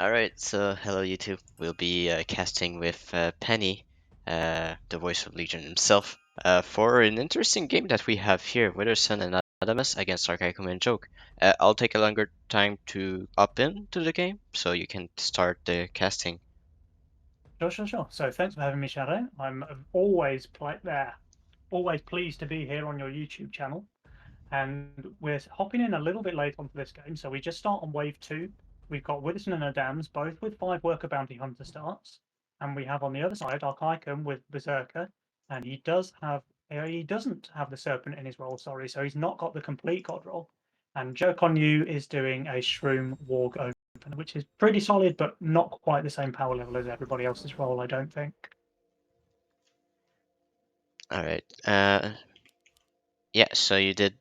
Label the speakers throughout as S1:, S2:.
S1: Alright, so hello YouTube. We'll be casting with Penny, the voice of Legion himself, for an interesting game that we have here, Widderson and Adamus against Archaikum and Joke. I'll take a longer time to up into the game, so you can start the casting.
S2: Sure. So thanks for having me, Shadow. I'm always always pleased to be here on your YouTube channel. And we're hopping in a little bit late onto this game, so we just start on wave 2. We've got Widderson and Adams, both with 5 worker bounty hunter starts. And we have on the other side Archaikum with Berserker, and he doesn't have the Serpent in his role, sorry, so he's not got the complete God roll. And JokeOnU is doing a Shroom Warg Opener, which is pretty solid, but not quite the same power level as everybody else's role, I don't think.
S1: Alright, yeah, so you did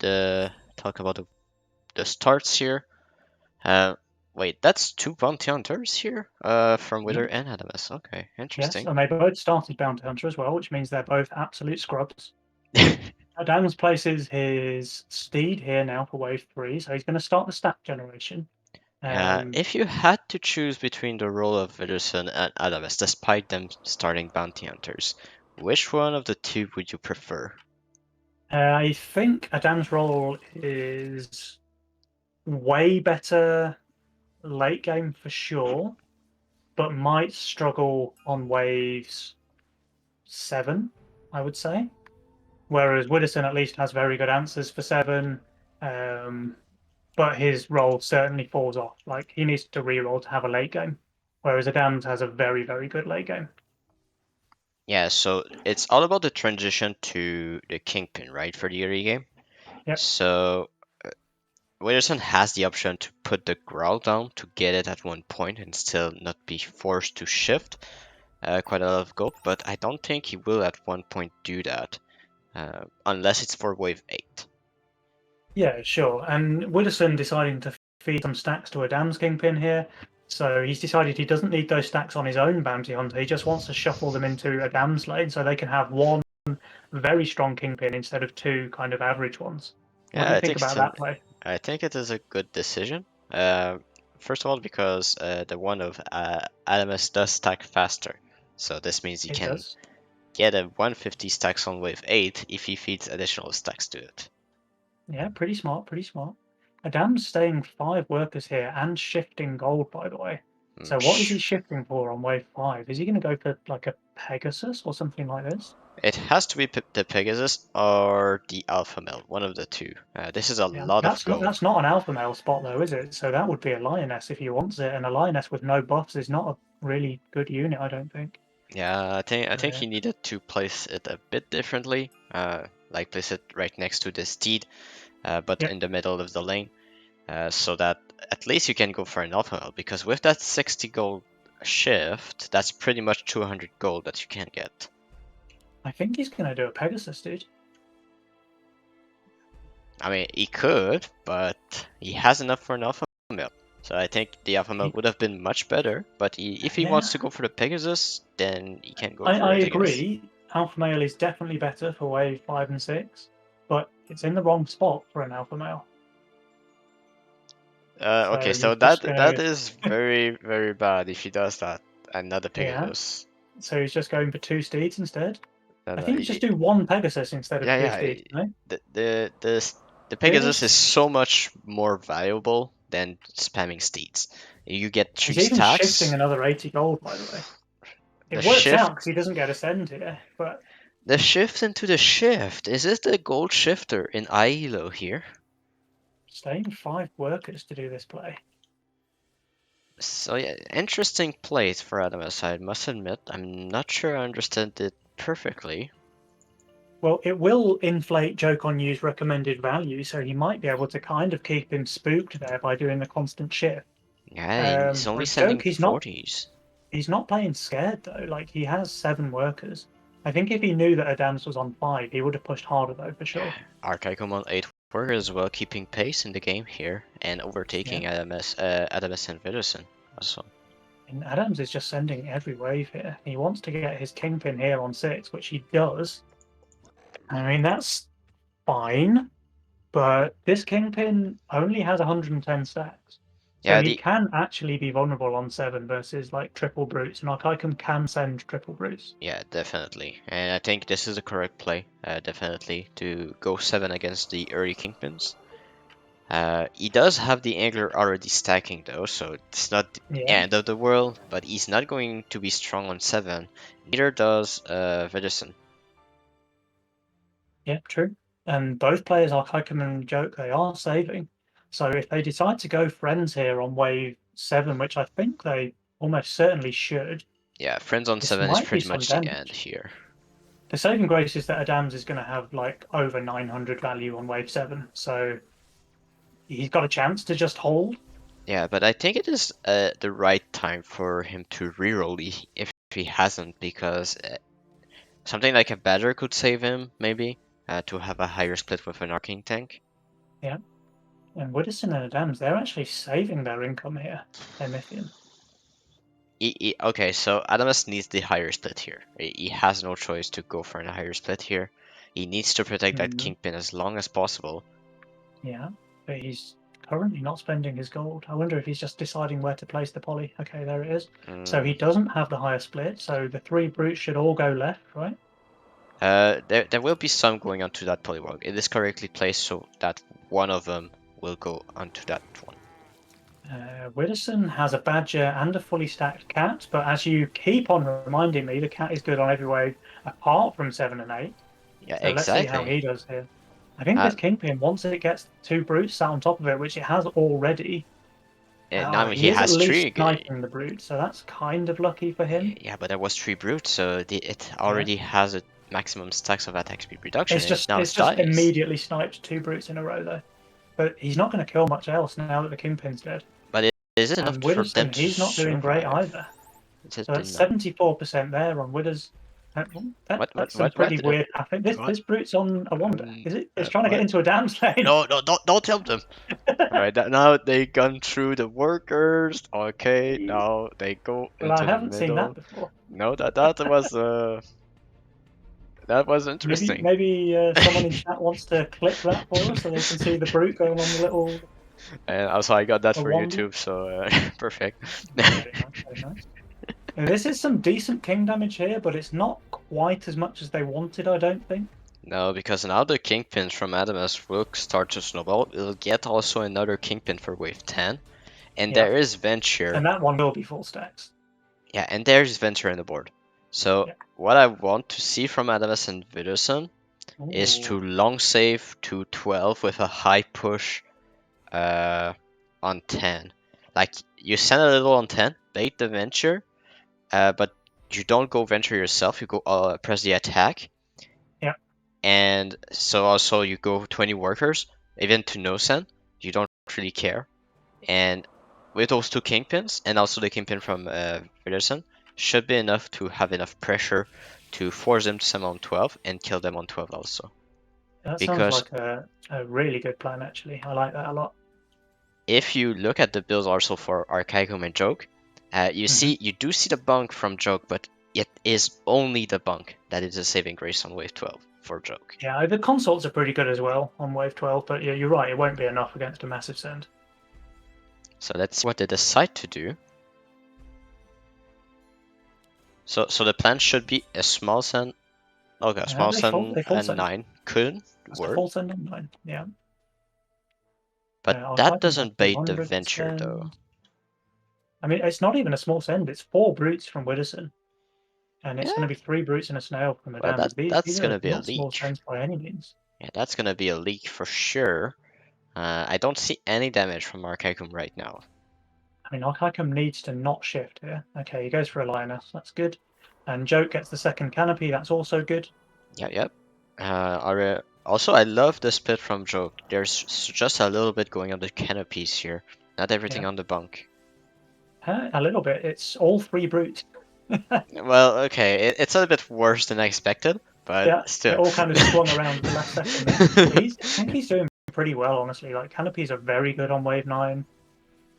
S1: talk about the starts here. Wait, that's 2 bounty hunters here? From Wither and Adamus. Okay,
S2: Yes,
S1: interesting.
S2: and they both started Bounty Hunter as well, which means they're both absolute scrubs. Adams places his steed here now for wave 3, so he's going to start the stat generation.
S1: If you had to choose between the role of Widderson and Adamus, despite them starting bounty hunters, which one of the two would you prefer?
S2: I think Adam's role is way better late game for sure, but might struggle on waves 7, I would say. Whereas Widderson at least has very good answers for 7. But his role certainly falls off. Like he needs to reroll to have a late game, whereas Adams has a very good late game.
S1: Yeah, so it's all about the transition to the Kingpin, right, for the early game.
S2: Yep.
S1: So Widderson has the option to put the growl down to get it at one point and still not be forced to shift quite a lot of gold, but I don't think he will at one point do that unless it's for wave 8.
S2: Yeah, sure. And Widderson deciding to feed some stacks to Adam's Kingpin here. So he's decided he doesn't need those stacks on his own bounty hunter. He just wants to shuffle them into Adam's lane so they can have one very strong Kingpin instead of 2 kind of average ones. What do
S1: Yeah,
S2: you
S1: I
S2: think
S1: think
S2: about that play?
S1: I think it is a good decision. First of all, because the one of Adamus does stack faster, so this means he
S2: It
S1: can
S2: does.
S1: get a 150 stacks on wave 8 if he feeds additional stacks to it.
S2: Yeah, pretty smart. Adam's staying 5 workers here and shifting gold, by the way. So what is he shifting for on wave 5? Is he going to go for like a Pegasus or something like this?
S1: It has to be the Pegasus or the Alpha Male, one of the two. This is a
S2: Yeah,
S1: lot of
S2: that's not
S1: gold.
S2: that's not an alpha male spot though, is it? So that would be a lioness if he wants it, and a lioness with no buffs is not a really good unit, I don't think.
S1: Yeah, I think
S2: Uh,
S1: he needed to place it a bit differently. Like place it right next to the steed, but
S2: yep.
S1: in the middle of the lane. So that at least you can go for an alpha male, because with that 60 gold shift, that's pretty much 200 gold that you can get.
S2: I think he's gonna do a Pegasus, dude.
S1: I mean, he could, but he has enough for an alpha male. So I think the alpha male
S2: He,
S1: would have been much better, but if he
S2: yeah,
S1: wants to go for the Pegasus, then he can go for
S2: I
S1: it, I guess.
S2: agree. Alpha male is definitely better for wave 5 and 6, but it's in the wrong spot for an alpha male.
S1: Okay,
S2: So
S1: so
S2: he's
S1: that
S2: just
S1: that
S2: gonna
S1: is very bad if he does that. Another
S2: yeah.
S1: Pegasus.
S2: So he's just going for 2 steeds instead. I think
S1: Y-
S2: just do 1 Pegasus instead of
S1: yeah,
S2: 2
S1: yeah.
S2: steeds, no?
S1: The Pegasus is
S2: This
S1: so much more valuable than spamming steeds. You get
S2: He's
S1: 3
S2: even shifting
S1: stacks.
S2: another 80 gold, by the way.
S1: The
S2: It works out
S1: shift,
S2: because he doesn't get a send here, but
S1: the shift into the shift. Is it the gold shifter in IELO here?
S2: staying 5 workers to do this play.
S1: So yeah, interesting plays for Adamus. I must admit, I'm not sure I understand it perfectly.
S2: Well, it will inflate JokeOnU's recommended value, so he might be able to kind of keep him spooked there by doing the constant shift.
S1: Yeah, he's only
S2: Whereas
S1: sending
S2: Joke,
S1: forties.
S2: he's not playing scared though. Like he has 7 workers. I think if he knew that Adams was on 5, he would have pushed harder though for sure.
S1: Archaikum on 8 workers as well, keeping pace in the game here and
S2: Yeah,
S1: overtaking Adamus and Widderson also.
S2: and Adams is just sending every wave here. He wants to get his Kingpin here on 6, which he does. I mean, that's fine, but this Kingpin only has 110 stacks. So
S1: Yeah,
S2: he can actually be vulnerable on 7 versus like triple brutes, and Archaikum can send triple brutes.
S1: yeah, definitely. And I think this is the correct play, definitely, to go 7 against the early Kingpins. He does have the Angler already stacking though, so it's not the
S2: Yeah,
S1: end of the world, but he's not going to be strong on 7. Neither does Widderson.
S2: yeah, true. And both players, Archaikum and Joke, they are saving. So if they decide to go friends here on wave 7, which I think they almost certainly should,
S1: Yeah, Friends on
S2: this
S1: 7 is
S2: might be
S1: pretty
S2: some
S1: much the end
S2: damage.
S1: here.
S2: The saving grace is that Adams is going to have like over 900 value on wave 7, so he's got a chance to just hold.
S1: Yeah, but I think it is the right time for him to reroll if he hasn't, because something like a Badger could save him, maybe, to have a higher split with an Arcane tank.
S2: Yeah. And Widderson and Adams, they're actually saving their income here. They're Mythian.
S1: Okay, so Adamus needs the higher split here. He has no choice to go for a higher split here. He needs to protect that Kingpin as long as possible.
S2: Yeah, but he's currently not spending his gold. I wonder if he's just deciding where to place the poly. Okay, there it is. So he doesn't have the higher split, so the 3 brutes should all go left, right?
S1: There will be some going onto that polywog. It is correctly placed so that one of them will go onto that one.
S2: Widderson has a badger and a fully stacked cat, but as you keep on reminding me, the cat is good on every wave apart from 7 and 8.
S1: Yeah,
S2: So let's see how
S1: exactly.
S2: he does here. I think
S1: Uh,
S2: this Kingpin, once it gets 2 brutes sat on top of it, which it has already,
S1: Now he
S2: he is at
S1: has
S2: least
S1: three.
S2: sniping the brute, so that's kind of lucky for him.
S1: Yeah, but there was 3 brutes, so it
S2: Yeah.
S1: already has a maximum stacks of attack speed reduction,
S2: It's
S1: and it
S2: just
S1: now
S2: it's just
S1: dies.
S2: immediately sniped 2 brutes in a row though. But he's not going to kill much else now that the Kingpin's dead.
S1: But is it enough
S2: And
S1: for them
S2: Widderson,
S1: to
S2: he's not doing great
S1: survive?
S2: either.
S1: Is it
S2: So that's
S1: enough?
S2: 74% there on Widders.
S1: What,
S2: That's some
S1: what?
S2: pretty weird happening. This
S1: What?
S2: this brute's on a wander. Is it? It's trying to get
S1: What?
S2: into a dam's lane.
S1: No, no, don't help them. Alright, now they gone through the workers. Okay, now they go
S2: Well, I
S1: into the
S2: haven't seen that
S1: middle.
S2: before.
S1: No, that was
S2: Maybe
S1: interesting.
S2: maybe someone in chat wants to clip that for us so they can see the brute going on the little
S1: And also I got that
S2: a
S1: for
S2: wander.
S1: YouTube, so perfect.
S2: Very nice, very nice. Now, this is some decent king damage here, but it's not quite as much as they wanted, I don't think.
S1: No, because now the kingpins from Adamus will start to snowball. We'll get also another kingpin for wave 10. And
S2: Yeah,
S1: there is Venture.
S2: and that one will be full stacks.
S1: Yeah, and there's Venture in the board. So
S2: Yeah.
S1: what I want to see from Adamus and Widderson is
S2: Ooh.
S1: to long save to 12 with a high push on 10. Like, you send a little on 10, bait the Venture, but you don't go Venture yourself, you go press the attack.
S2: Yeah.
S1: And so also you go 20 workers, even to no send, you don't really care. And with those 2 kingpins, and also the kingpin from Widderson, should be enough to have enough pressure to force them to send on 12 and kill them on 12 also.
S2: That sounds
S1: Because
S2: like a really good plan, actually. I like that a lot.
S1: if you look at the builds also for Archaikum and Joke, you do see the bunk from Joke, but it is only the bunk that is a saving grace on wave 12 for Joke.
S2: Yeah, the consults are pretty good as well on wave 12, but yeah, you're right, it won't be enough against a massive send.
S1: So let's see what they decide to do. So the plan should be a small send. Okay, a small send
S2: They full
S1: and
S2: send.
S1: 9 could
S2: That's a
S1: work,
S2: full send on 9, yeah.
S1: but that
S2: Archaikum has
S1: doesn't bait the
S2: 200
S1: Venture though.
S2: send. I mean, it's not even a small send, it's 4 brutes from Widderson. And it's going
S1: Yeah,
S2: to be 3 brutes and a snail from
S1: well
S2: Adams.
S1: that's
S2: These are
S1: gonna be a
S2: not small
S1: leak.
S2: sends by any means.
S1: Yeah, that's gonna be a leak for sure. I don't see any damage from Archaikum right now.
S2: I mean, Archaikum needs to not shift here. Okay, he goes for a lioness. That's good. And Joke gets the second canopy. That's also good.
S1: Yep. Also, I love the split from Joke. There's just a little bit going on the canopies here, not everything
S2: Yeah,
S1: on the bunk.
S2: a little bit. It's all 3 brutes.
S1: Well, okay, it's a bit worse than I expected, but
S2: Yeah, it
S1: still.
S2: all kind of swung around at the last second there. I think he's doing pretty well, honestly. Like, canopies are very good on wave 9.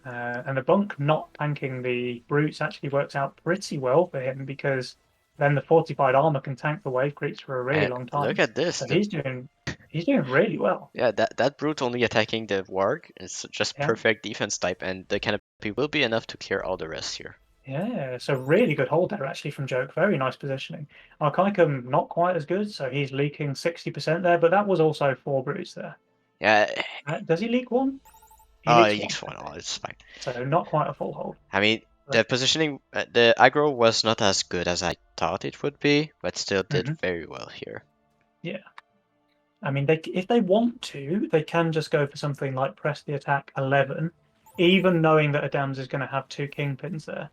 S2: And the bunk not tanking the brutes actually works out pretty well for him because then the fortified armor can tank the wave creeps for a really
S1: And
S2: long
S1: look
S2: time.
S1: at this.
S2: So
S1: The
S2: He's doing really well.
S1: Yeah, that brute only attacking the warg is just
S2: Yeah.
S1: perfect defense type, and the canopy will be enough to clear all the rest here.
S2: Yeah, so really good hold there actually from Joke. Very nice positioning. Archaikum not quite as good, so he's leaking 60% there, but that was also 4 brutes there.
S1: Yeah,
S2: Does he leak one? He
S1: oh,
S2: leaks
S1: he
S2: one.
S1: leaks one. Oh,
S2: Okay.
S1: it's fine.
S2: So not quite a full hold.
S1: I mean, the
S2: But
S1: positioning, the aggro was not as good as I thought it would be, but still did
S2: mhm,
S1: very well here.
S2: yeah. I mean, if they want to, they can just go for something like press the attack 11, even knowing that Adams is going to have 2 kingpins there,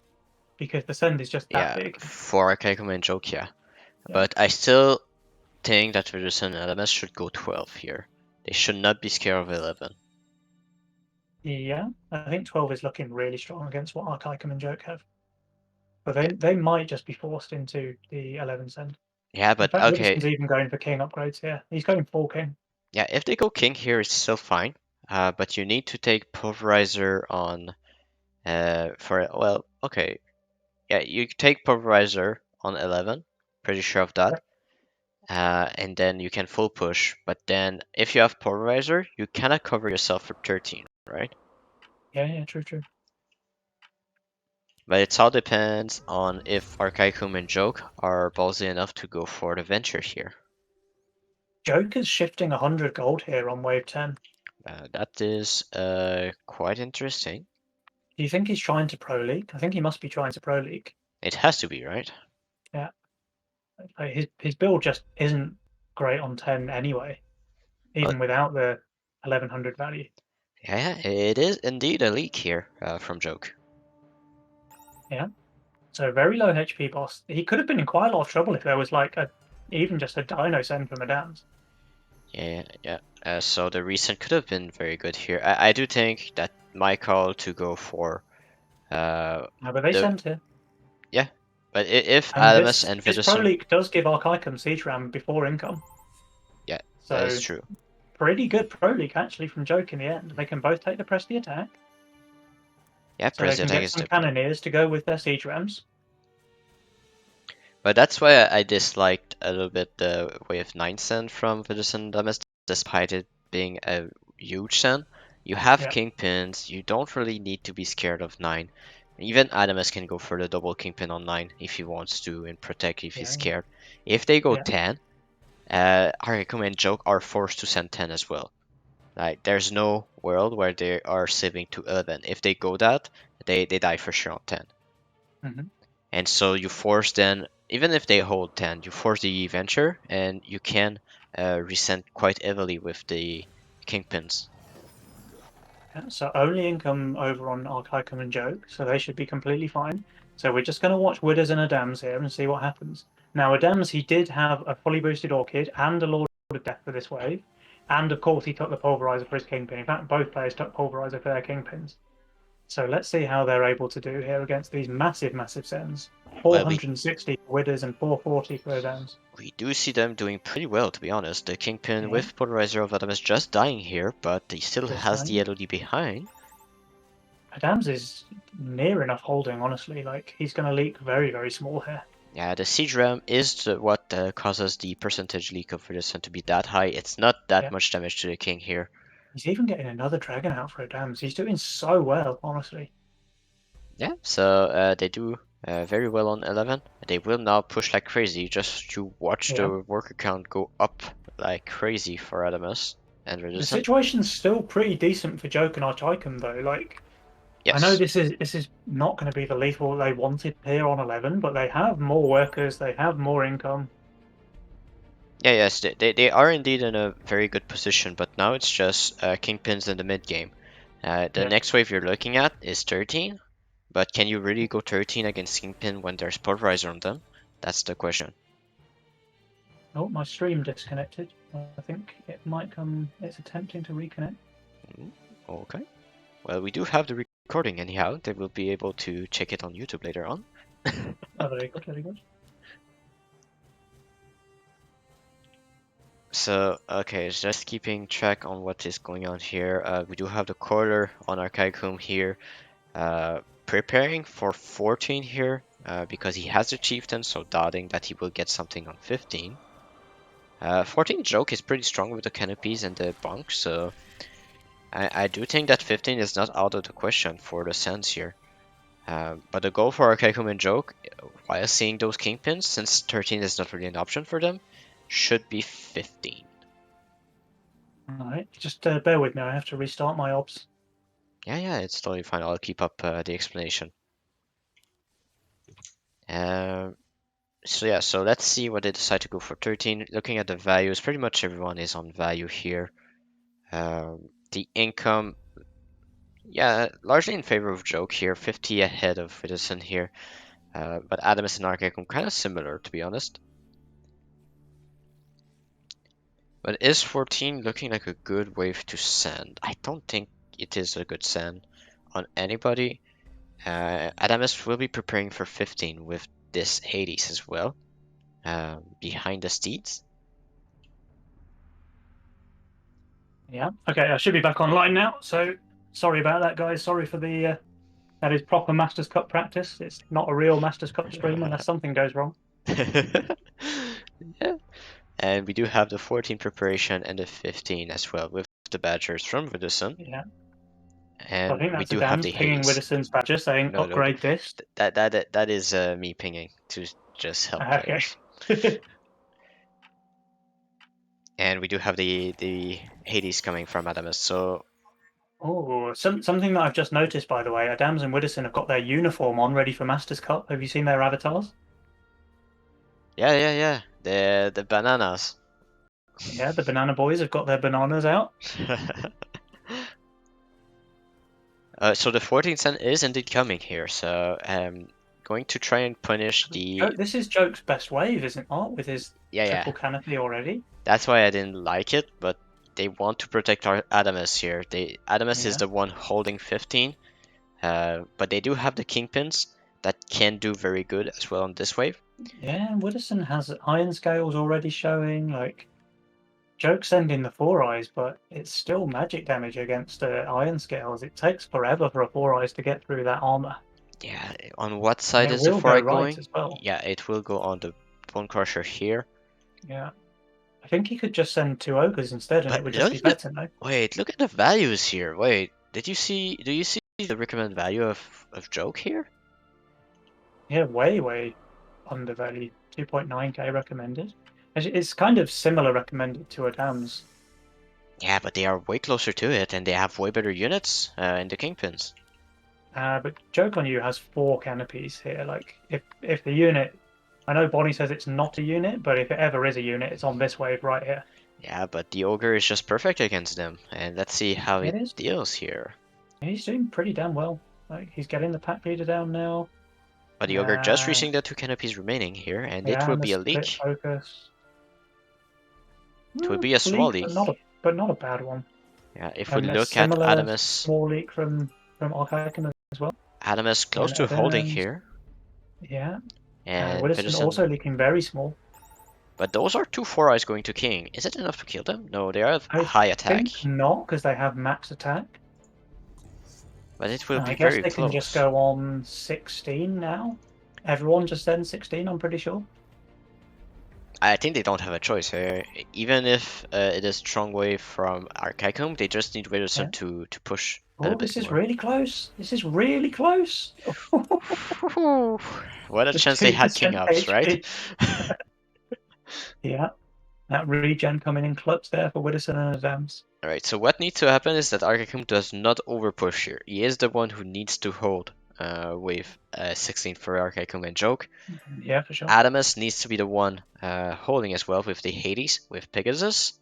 S2: because the send is just that
S1: Yeah,
S2: big.
S1: for Archaikum and Joke, yeah.
S2: Yeah.
S1: But I still think that Widderson and LMS should go 12 here. They should not be scared of 11.
S2: Yeah, I think 12 is looking really strong against what Archaikum and Joke have. But
S1: Yeah,
S2: they might just be forced into the 11 send.
S1: yeah,
S2: In
S1: but
S2: fact,
S1: okay.
S2: Widderson's even going for king upgrades here. He's going full king.
S1: Yeah, if they go king here, it's still fine. But you need to take pulverizer on well, okay. Yeah, you take pulverizer on 11. Pretty sure of that.
S2: Yep.
S1: And then you can full push. But then if you have pulverizer, you cannot cover yourself for 13, right?
S2: Yeah, true, true.
S1: But it all depends on if Archaikum and Joke are ballsy enough to go for the venture here.
S2: Joke is shifting 100 gold here on wave 10.
S1: That is quite interesting.
S2: Do you think he's trying to pro league? I think he must be trying to pro league.
S1: It has to be, right?
S2: Yeah. His build just isn't great on 10 anyway,
S1: Well,
S2: even without the 1100 value.
S1: yeah, it is indeed a leak here from Joke.
S2: Yeah. So very low HP boss. He could have been in quite a lot of trouble if there was like even just a dino send from Adams.
S1: Yeah. So the recent could have been very good here. I do think that my call to go for
S2: No, but they
S1: the
S2: sent it.
S1: yeah, but if
S2: I mean,
S1: Adamus
S2: this
S1: and
S2: this pro
S1: Widderson,
S2: league does give Archaikum siege ram before income.
S1: yeah, that is
S2: So
S1: true.
S2: pretty good pro league actually from Joke in the end. They can both take the press the attack,
S1: Yeah,
S2: so they
S1: Prezi
S2: can
S1: attack
S2: get
S1: is
S2: some
S1: definitely.
S2: cannoneers to go with their siege rams.
S1: But that's why I disliked a little bit the Wave 9 send from Widderson Adamus, despite it being a huge send. You have
S2: Yeah,
S1: kingpins. You don't really need to be scared of 9. Even Adamus can go for the double kingpin on 9 if he wants to and protect if he's
S2: yeah,
S1: scared. If they go
S2: yeah.
S1: 10, Archaikum and Joke are forced to send 10 as well. Like, there's no world where they are saving to 11. If they go that, they die for sure on 10.
S2: Hmm.
S1: And so you force then, even if they hold 10, you force the venture and you can resent quite heavily with the kingpins.
S2: Yeah, so only income over on Archaikum and Joke, so they should be completely fine. So we're just going to watch Widders and Adams here and see what happens. Now, Adams, he did have a fully boosted Orchid and a Lord of Death for this wave. And of course, he took the Pulverizer for his Kingpin. In fact, both players took Pulverizer for their Kingpins. So let's see how they're able to do here against these massive, massive sends.
S1: Well,
S2: 460 for Widders and 440 for Adams.
S1: we do see them doing pretty well, to be honest. The kingpin
S2: Yeah,
S1: with polarizer of Adam is just dying here, but he still
S2: just
S1: has the
S2: dying.
S1: LOD behind.
S2: Adams is near enough holding, honestly. Like, he's going to leak very, very small here.
S1: Yeah, the siege ram is what causes the percentage leak of resistance to be that high. It's not that
S2: Yeah.
S1: much damage to the king here.
S2: He's even getting another dragon out for Adams. He's doing so well, honestly.
S1: Yeah, so they do very well on 11. They will now push like crazy just to watch
S2: Yeah.
S1: the worker count go up like crazy for Adamus and
S2: The
S1: Redison.
S2: situation's still pretty decent for Joke and Archaikum though. Like, I know
S1: Yes.
S2: this is not going to be the lethal they wanted here on 11, but they have more workers, they have more income.
S1: Yes, they are indeed in a very good position, but now it's just kingpins in the mid game. The
S2: Yeah.
S1: next wave you're looking at is 13, but can you really go 13 against kingpin when there's pulverizer on them? That's the question.
S2: Oh, my stream disconnected. I think it might come. It's attempting to reconnect.
S1: Okay. Well, we do have the recording anyhow. They will be able to check it on YouTube later on.
S2: Oh, very good, very good.
S1: So, okay, just keeping track on what is going on here. We do have the caller on Archaikum here, preparing for 14 here, because he has the chieftain, so doubting that he will get something on 15. 14 Joke is pretty strong with the canopies and the bunk, so I do think that 15 is not out of the question for the Sands here. But the goal for Archaikum and Joke, while seeing those kingpins, since 13 is not really an option for them, should be 15.
S2: Alright, just bear with me, I have to restart my obs.
S1: Yeah, it's totally fine. I'll keep up the explanation. So yeah, so let's see what they decide to go for 13. Looking at the values, pretty much everyone is on value here. The income, yeah, largely in favor of Joke here, 50 ahead of Widderson here. But Adamus and Archaikum kind of similar, to be honest. But is 14 looking like a good wave to send? I don't think it is a good send on anybody. Adamus will be preparing for 15 with this Hades as well, behind the steeds.
S2: Yeah, okay, I should be back online now, so sorry about that, guys. Sorry for the that is proper Masters Cup practice. It's not a real Masters Cup stream unless something goes wrong.
S1: Yeah. And we do have the 14 preparation and the 15 as well with the Badgers from Widderson.
S2: Yeah, I
S1: And
S2: think
S1: we
S2: that's
S1: do have
S2: Adam's
S1: the
S2: pinging
S1: Hades.
S2: Widderson's badger saying
S1: No,
S2: upgrade this.
S1: that is me pinging to just help
S2: Okay.
S1: players. And we do have the Hades coming from Adamus. So
S2: Oh, something that I've just noticed, by the way, Adams and Widderson have got their uniform on ready for Masters Cup. Have you seen their avatars?
S1: yeah, the bananas.
S2: Yeah, the Banana Boys have got their bananas out.
S1: So the 14th cent is indeed coming here. So going to try and punish the
S2: This is Joke's best wave, isn't it? With his
S1: yeah.
S2: triple canopy already.
S1: That's why I didn't like it, but they want to protect our Adamus here. Adamus is
S2: Yeah.
S1: the one holding 15, but they do have the kingpins that can do very good as well on this wave.
S2: Yeah, Widderson has iron scales already showing. Like, Joke's sending the four eyes, but it's still magic damage against iron scales. It takes forever for a four eyes to get through that armor.
S1: Yeah, on what
S2: And
S1: side
S2: it
S1: is the
S2: will go
S1: 4
S2: right
S1: going?
S2: as well.
S1: Yeah, it will go on the Bone Crusher here.
S2: Yeah. I think he could just send two ogres instead, and
S1: But
S2: it would just be better, no?
S1: wait, look at the values here. Wait, do you see the recommended value of Joke here?
S2: Yeah, way undervalued. 2.9k recommended. It's kind of similar recommended to Adam's.
S1: Yeah, but they are way closer to it, and they have way better units in the kingpins.
S2: But JokeOnU has four canopies here. Like, if the unit, I know Bonnie says it's not a unit, but if it ever is a unit, it's on this wave right here.
S1: Yeah, but the ogre is just perfect against them, and let's see how
S2: It
S1: it
S2: is.
S1: deals here.
S2: He's doing pretty damn well. Like, he's getting the pack leader down now.
S1: But the ogre just reaching the 2 canopies remaining here, and it
S2: Yeah,
S1: will
S2: and the
S1: be a
S2: split
S1: leak.
S2: focus.
S1: It will be a small
S2: Leak,
S1: leak.
S2: but not a bad one.
S1: Yeah, if we
S2: A
S1: look at
S2: similar
S1: Adamus,
S2: small leak from Archaikum as well.
S1: Adamus close
S2: And
S1: to holding
S2: Adams,
S1: here,
S2: yeah.
S1: and
S2: Widderson
S1: Widderson.
S2: also leaking very small.
S1: But those are 2 4 eyes going to king. Is it enough to kill them? No, they have
S2: I
S1: high attack.
S2: think not, because they have max attack.
S1: But it will be
S2: I guess
S1: very
S2: they can just
S1: close.
S2: go on 16 now. Everyone just sends 16, I'm pretty sure.
S1: I think they don't have a choice here. Even if it is strong wave from Archaikum, they just need Widderson
S2: Yeah.
S1: to push a
S2: Oh,
S1: little
S2: this
S1: bit
S2: is
S1: more.
S2: really close. This is really close.
S1: What a
S2: The
S1: chance they had king
S2: 2%
S1: ups, right?
S2: HP. Yeah, that regen coming in clutch there for Widderson and Adams.
S1: Alright, so what needs to happen is that Archaikum does not overpush here. He is the one who needs to hold wave 16 for Archaikum and Joke.
S2: Yeah, for sure.
S1: Adamus needs to be the one holding as well with the Hades, with Pegasus.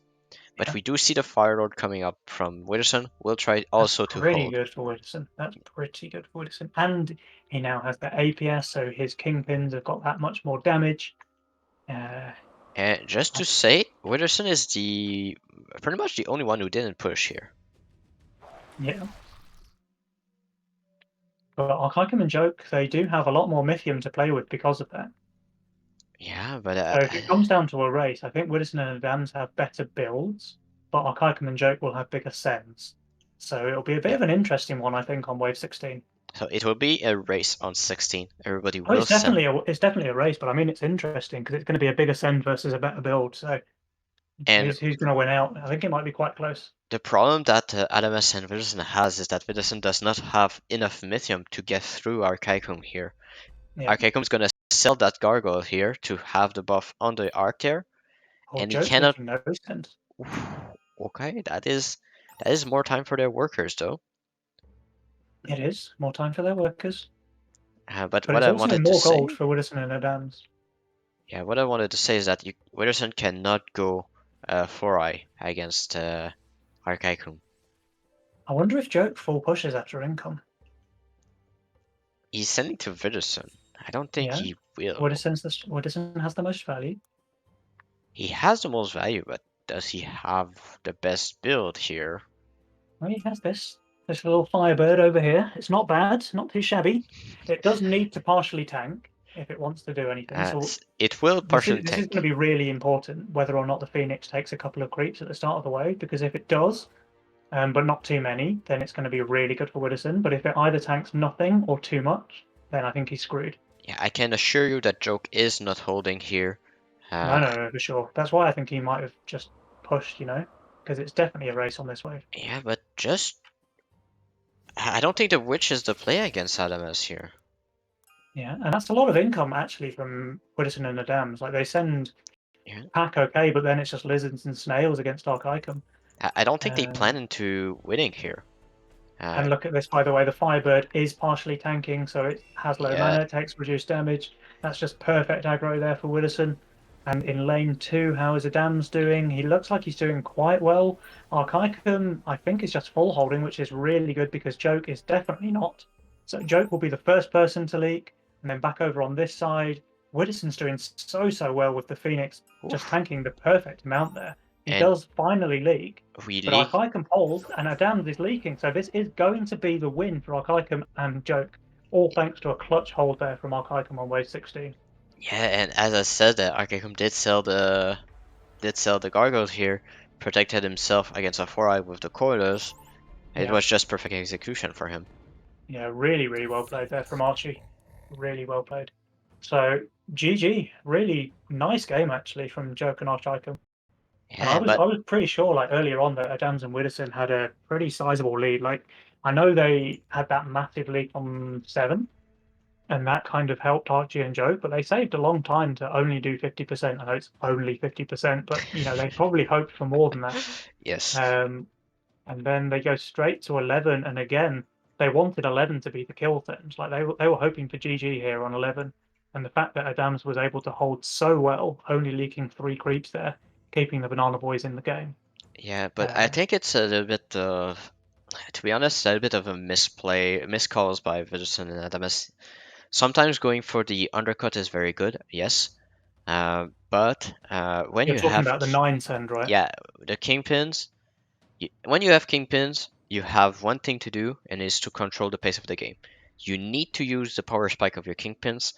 S1: But
S2: Yeah.
S1: we do see the Fire Lord coming up from Widderson. We'll try also to
S2: Pretty
S1: hold.
S2: good for Widderson. That's pretty good for Widderson. And he now has the APS, so his kingpins have got that much more damage.
S1: And just to say, Widderson is pretty much the only one who didn't push here.
S2: Yeah. But Archaikum and Joke, they do have a lot more Mythium to play with because of that.
S1: Yeah, but
S2: So if it comes down to a race, I think Widderson and Adams have better builds, but Archaikum and Joke will have bigger sends. So it'll be a bit
S1: yeah.
S2: of an interesting one, I think, on wave 16.
S1: So it will be a race on 16. Everybody
S2: Oh,
S1: will send.
S2: it's definitely a race, but I mean it's interesting because it's going to be a bigger send versus a better build. So
S1: And
S2: Who's going to win out? I think it might be quite close.
S1: the problem that Adamas and Widderson has is that Widderson does not have enough Mythium to get through Archaikum here.
S2: Yeah.
S1: Archaikum is going to sell that Gargoyle here to have the buff on the Arc there,
S2: Oh,
S1: and he
S2: Joke's
S1: cannot.
S2: making no sense.
S1: Okay, that is more time for their workers though.
S2: It is more time for their workers,
S1: But
S2: but
S1: what
S2: it's
S1: I
S2: also
S1: wanted to
S2: more gold
S1: say,
S2: for Widderson and Adams.
S1: yeah, what I wanted to say is that Widderson cannot go 4i against Archaikum.
S2: I wonder if Joke full pushes after income.
S1: He's sending to Widderson. I don't think
S2: Yeah,
S1: he will.
S2: Widderson has the most value.
S1: He has the most value, but does he have the best build here?
S2: Well, he has this little Firebird over here. It's not bad, not too shabby. It does need to partially tank if it wants to do anything. So
S1: It will partially
S2: this is going to
S1: tank.
S2: be really important whether or not the Phoenix takes a couple of creeps at the start of the wave, because if it does, but not too many, then it's going to be really good for Widderson. But if it either tanks nothing or too much, then I think he's screwed.
S1: Yeah, I can assure you that Joke is not holding here.
S2: No, for sure. That's why I think he might have just pushed, because it's definitely a race on this wave.
S1: Yeah, but just I don't think the Witch is the play against Adamas here.
S2: Yeah, and that's a lot of income actually from Widderson and the Dams. Like they send
S1: Yeah.
S2: pack okay, but then it's just lizards and snails against Archaikum.
S1: I don't think they
S2: Uh,
S1: plan into winning here.
S2: and look at this, by the way, the Firebird is partially tanking, so it has low
S1: Yeah,
S2: mana, it takes reduced damage. That's just perfect aggro there for Widderson. And in lane 2, how is Adams doing? He looks like he's doing quite well. Archaikum, I think, is just full holding, which is really good because Joke is definitely not. So Joke will be the first person to leak, and then back over on this side. Widderson's doing so well with the Phoenix, just
S1: oof.
S2: tanking the perfect amount there. He
S1: And
S2: does finally leak,
S1: we
S2: but
S1: leak.
S2: Archaikum holds and Adams is leaking. So this is going to be the win for Archaikum and Joke, all thanks to a clutch hold there from Archaikum on wave 16.
S1: Yeah, and as I said, that Archaikum did sell the gargoyles here, protected himself against a 4i with the corridors. It
S2: Yeah,
S1: was just perfect execution for him.
S2: yeah, really well played there from Archie. Really well played. So GG, really nice game actually from Joke and Archaikum. And I
S1: Yeah,
S2: was
S1: but
S2: I was pretty sure like earlier on that Adams and Widderson had a pretty sizable lead. Like I know they had that massive lead on 7, and that kind of helped Archie and Joe, but they saved a long time to only do 50%. I know it's only 50%, but they probably hoped for more than that.
S1: yes,
S2: Um, and then they go straight to 11, and again they wanted 11 to be the kill terms. Like they were hoping for GG here on 11, and the fact that Adams was able to hold so well, only leaking 3 creeps there, keeping the Banana Boys in the game.
S1: yeah, but I
S2: Uh,
S1: think it's a little bit to be honest, a little bit of a miscalls by Widderson and Adamas. Sometimes going for the undercut is very good, yes. But when
S2: you're
S1: you
S2: talking
S1: have,
S2: about the 9 send, right?
S1: yeah, the kingpins, when you have kingpins, you have one thing to do, and is to control the pace of the game. You need to use the power spike of your kingpins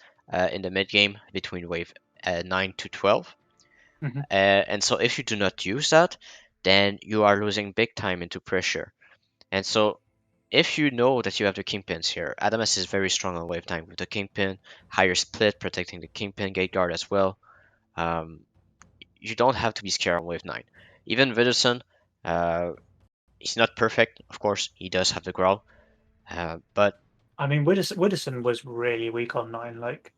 S1: in the mid game between wave 9 to 12.
S2: Mhm.
S1: And so if you do not use that, then you are losing big time into pressure. And so if you know that you have the kingpins here, Adamas is very strong on wave 9 with the kingpin, higher split, protecting the kingpin, gate guard as well. Um, you don't have to be scared on wave 9. Even Widderson, uh, he's not perfect, of course, he does have the growl, but
S2: I mean, Widderson was really weak on 9. Like,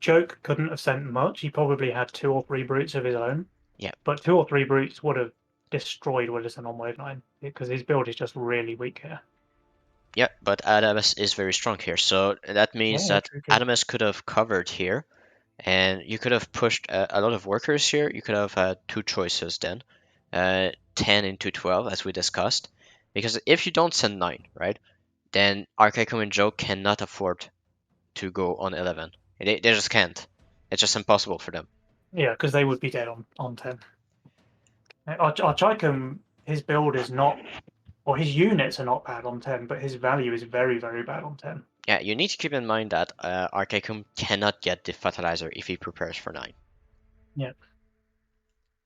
S2: Joke couldn't have sent much. He probably had 2 or 3 brutes of his own,
S1: yeah,
S2: but 2 or 3 brutes would have destroyed Widderson on wave 9 because his build is just really weak here.
S1: yeah, but Adamas is very strong here, so that
S2: Yeah,
S1: means
S2: yeah,
S1: that
S2: true.
S1: Adamas could have covered here, and you could have pushed a lot of workers here. You could have had two choices then, 10 into 12, as we discussed, because if you don't send 9, right, then Archaikum and Joe cannot afford to go on 11. They just can't. It's just impossible for them.
S2: Yeah, because they would be dead on 10. Archaikum, his build is not, or his units are not bad on 10, but his value is very bad on 10.
S1: Yeah, you need to keep in mind that Archaikum cannot get the Fertilizer if he prepares for 9.
S2: Yeah.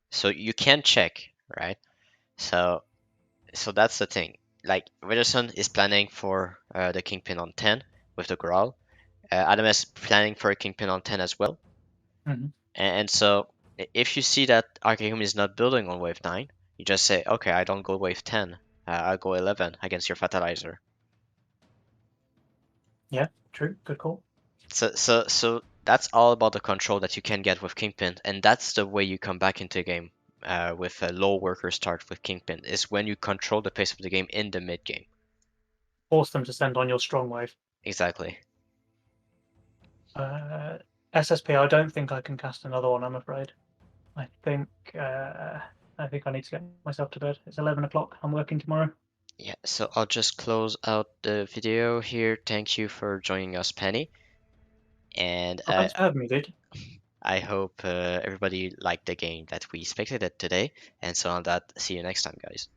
S1: So you can check, right? So that's the thing. Like, Widderson is planning for the Kingpin on 10 with the Growl. Adam is planning for a Kingpin on 10 as well.
S2: Mhm.
S1: And so If you see that Archaikum is not building on wave 9, you just say, okay, I don't go wave 10, I'll go 11 against your Fatalizer.
S2: Yeah, true. Good call.
S1: So that's all about the control that you can get with Kingpin, and that's the way you come back into a game with a low worker start with Kingpin, is when you control the pace of the game in the mid game.
S2: Force them to send on your strong wave.
S1: Exactly.
S2: SSP, I don't think I can cast another one, I'm afraid. I think I need to get myself to bed. It's 11 o'clock. I'm working tomorrow.
S1: Yeah, so I'll just close out the video here. Thank you for joining us, Penny. And
S2: Well, thanks for having me, dude.
S1: I hope everybody liked the game that we spectated today. And so on that, see you next time, guys.